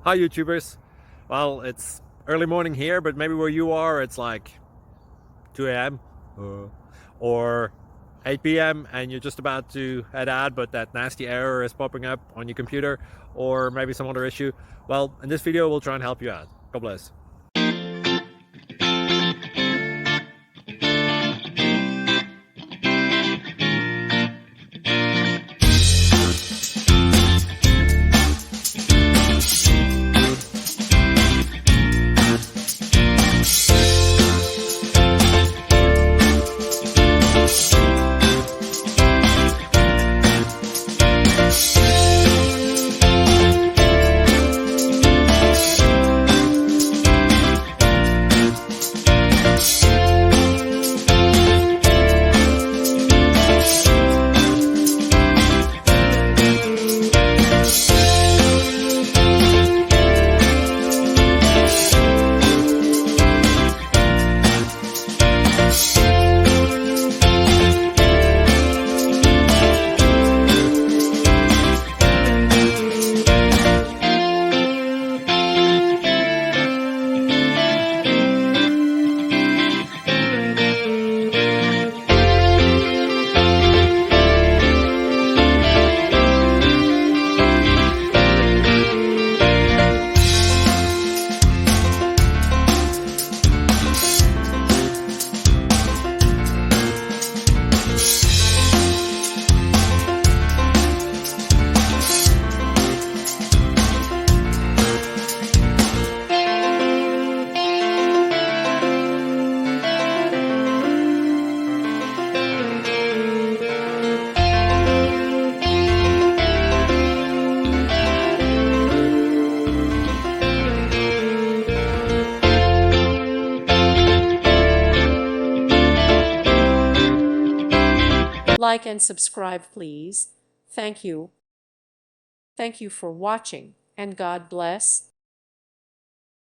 Hi YouTubers. Well, it's early morning here, but maybe where you are it's like 2 a.m. or 8 p.m. and you're just about to head out, but that nasty error is popping up on your computer, or maybe some other issue. Well, in this video we'll try and help you out. God bless. Like and subscribe, please. Thank you. Thank you for watching, and God bless.